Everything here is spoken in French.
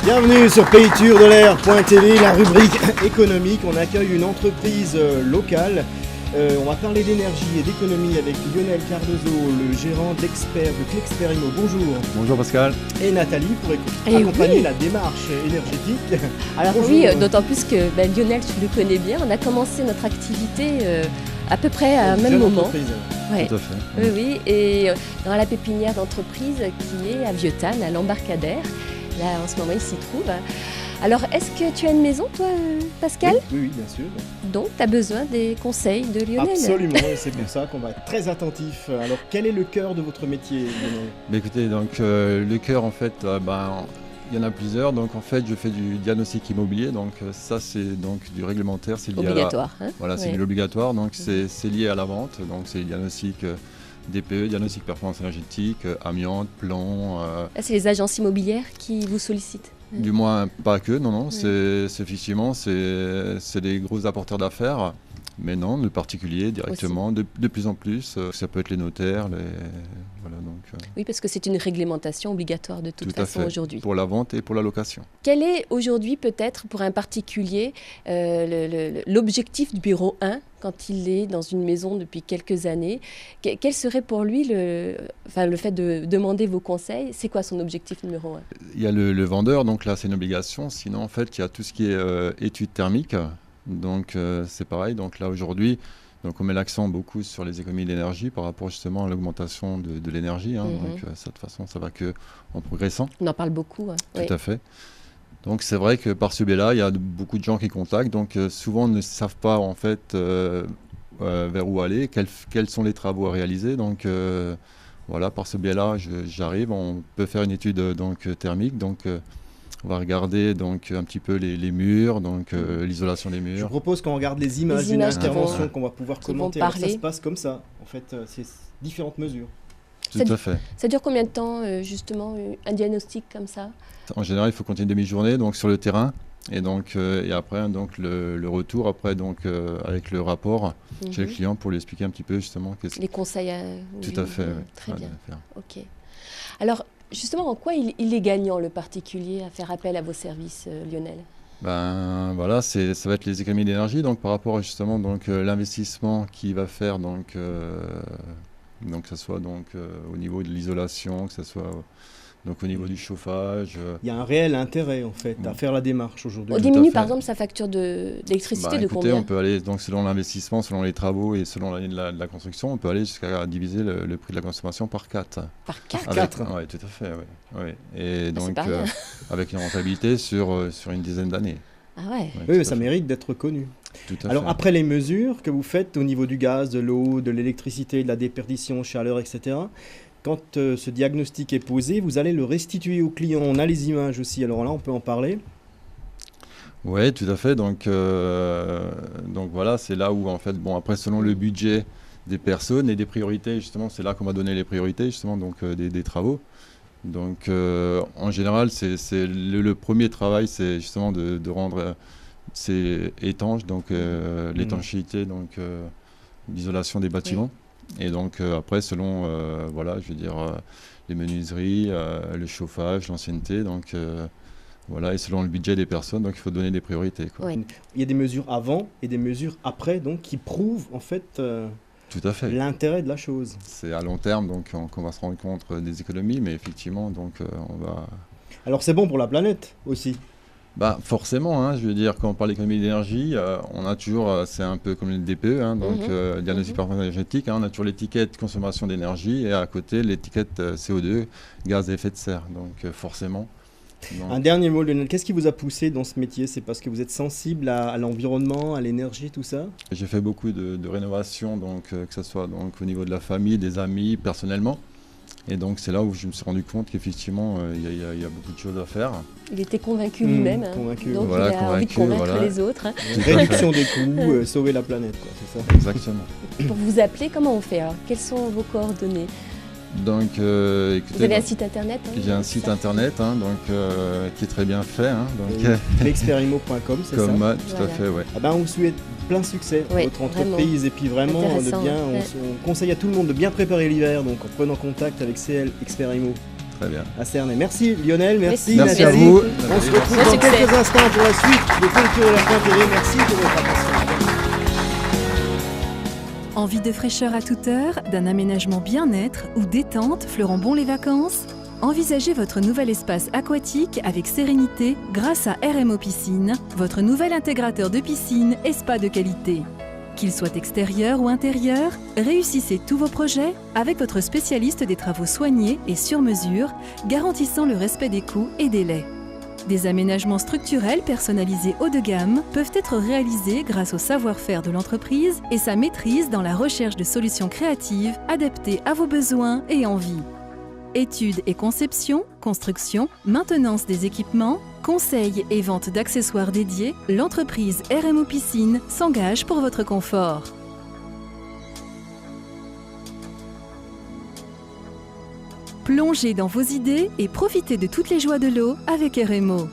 Bienvenue sur paytourdelair.tv, la rubrique économique. On accueille une entreprise locale. On va parler d'énergie et d'économie avec Lionel Cardozo, le gérant d'Expert de Clexperimo. Bonjour. Bonjour Pascal. Et Nathalie pour accompagner la démarche énergétique. Alors Bonjour. oui, d'autant plus que Lionel, tu le connais bien, on a commencé notre activité à peu près à un même moment. Ouais. Tout à fait. Oui, et dans la pépinière d'entreprise qui est à Vieux-Tannes, à l'Embarcadère. Là, en ce moment, il s'y trouve. Alors, est-ce que tu as une maison, toi, Pascal ? Oui, bien sûr. Donc, tu as besoin des conseils de Lionel ? Absolument, et c'est pour ça qu'on va être très attentif. Alors, quel est le cœur de votre métier, Lionel ? Écoutez, donc le cœur, en fait, il y en a plusieurs. Donc, en fait, je fais du diagnostic immobilier. Donc, ça, c'est donc du réglementaire. C'est lié obligatoire. Voilà, c'est de l'obligatoire. Donc, c'est lié à la vente. Donc, c'est diagnostic DPE, diagnostic performance énergétique, amiante, plomb. C'est les agences immobilières qui vous sollicitent ? Du moins, pas que, non, c'est effectivement, c'est des gros apporteurs d'affaires, mais non, de particuliers directement, de plus en plus. Ça peut être les notaires, voilà, donc. Oui, parce que c'est une réglementation obligatoire de toute façon aujourd'hui. Pour la vente et pour la location. Quel est aujourd'hui peut-être pour un particulier l'objectif du bureau 1 quand il est dans une maison depuis quelques années? Quel serait pour lui le fait de demander vos conseils? C'est quoi son objectif numéro 1? Il y a le vendeur, donc là c'est une obligation. Sinon en fait il y a tout ce qui est études thermiques. Donc c'est pareil. Donc là aujourd'hui, donc on met l'accent beaucoup sur les économies d'énergie par rapport justement à l'augmentation de l'énergie. Donc de cette façon ça va que en progressant. On en parle beaucoup. Tout à fait. Donc c'est vrai que par ce biais-là, il y a beaucoup de gens qui contactent, donc souvent ne savent pas en fait vers où aller, quels sont les travaux à réaliser. Donc voilà, par ce biais-là, j'arrive, on peut faire une étude thermique, donc on va regarder donc un petit peu les murs, donc l'isolation des murs. Je propose qu'on regarde les images d'une intervention qu'on va pouvoir commenter. Alors, ça se passe comme ça, en fait, c'est différentes mesures. Tout à fait. Ça dure combien de temps, justement, un diagnostic comme ça ? En général, il faut compter une demi-journée donc sur le terrain et donc et après donc le retour après donc avec le rapport chez le client pour lui expliquer un petit peu justement les conseils. Tout à fait. Oui. Très bien. Ok. Alors justement, en quoi il est gagnant le particulier à faire appel à vos services, Lionel ? Voilà, ça va être les économies d'énergie donc par rapport justement donc l'investissement qu'il va faire donc que ce soit donc au niveau de l'isolation, que ce soit donc au niveau du chauffage. Il y a un réel intérêt en fait à faire la démarche aujourd'hui. On diminue par exemple sa facture d'électricité de combien ? On peut aller donc selon l'investissement, selon les travaux et selon l'année de la construction, on peut aller jusqu'à diviser le prix de la consommation par 4. Par 4 Oui, tout à fait. Oui. Et donc avec une rentabilité sur une dizaine d'années. Ah ouais. Oui, mais ça mérite d'être connu. Alors après les mesures que vous faites au niveau du gaz, de l'eau, de l'électricité, de la déperdition, chaleur, etc., quand ce diagnostic est posé, vous allez le restituer au client. On a les images aussi, alors là on peut en parler. Oui, tout à fait. Donc voilà, c'est là où en fait, après selon le budget des personnes et des priorités, justement, c'est là qu'on va donner les priorités, justement, donc des travaux. Donc en général, c'est le premier travail, c'est justement de rendre c'est étanche, donc l'étanchéité, donc l'isolation des bâtiments. Oui. Et donc après, selon les menuiseries, le chauffage, l'ancienneté, donc voilà, et selon le budget des personnes, donc il faut donner des priorités. Oui. Il y a des mesures avant et des mesures après, donc qui prouvent en fait tout à fait l'intérêt de la chose. C'est à long terme, donc qu'on va se rendre compte des économies, mais effectivement, donc on va. Alors c'est bon pour la planète aussi. Forcément, je veux dire, quand on parle d'économie d'énergie, on a toujours, c'est un peu comme le DPE, donc diagnostic performance énergétique, on a toujours l'étiquette consommation d'énergie et à côté l'étiquette CO2, gaz à effet de serre, donc forcément. Donc. Un dernier mot, Lionel, qu'est-ce qui vous a poussé dans ce métier ? C'est parce que vous êtes sensible à l'environnement, à l'énergie, tout ça ? J'ai fait beaucoup de rénovations, donc, que ce soit donc, au niveau de la famille, des amis, personnellement. Et donc c'est là où je me suis rendu compte qu'effectivement il y a beaucoup de choses à faire. Il était convaincu lui-même, convaincu. Donc il a envie de convaincre les autres. Réduction des coûts, sauver la planète, quoi, c'est ça. Exactement. Pour vous appeler, comment on fait alors ? Quelles sont vos coordonnées ? Donc, écoutez, vous avez un site internet J'ai un site internet qui est très bien fait. Clexperimo.com, c'est ça ? Tout à fait, oui. On vous souhaite plein succès à votre entreprise et puis vraiment on conseille à tout le monde de bien préparer l'hiver donc en prenant contact avec CL Experimo. Très bien. à Cernay. Merci Lionel, merci Nathalie. Nathalie. À vous. On se retrouve dans quelques instants pour la suite de Culture et la Pointe. Merci pour votre attention. Envie de fraîcheur à toute heure, d'un aménagement bien-être ou détente fleurant bon les vacances? Envisagez votre nouvel espace aquatique avec sérénité grâce à RMO Piscine, votre nouvel intégrateur de piscine et spa de qualité. Qu'il soit extérieur ou intérieur, réussissez tous vos projets avec votre spécialiste des travaux soignés et sur mesure, garantissant le respect des coûts et délais. Des aménagements structurels personnalisés haut de gamme peuvent être réalisés grâce au savoir-faire de l'entreprise et sa maîtrise dans la recherche de solutions créatives adaptées à vos besoins et envies. Études et conception, construction, maintenance des équipements, conseils et vente d'accessoires dédiés, l'entreprise RMO Piscine s'engage pour votre confort. Plongez dans vos idées et profitez de toutes les joies de l'eau avec RMO.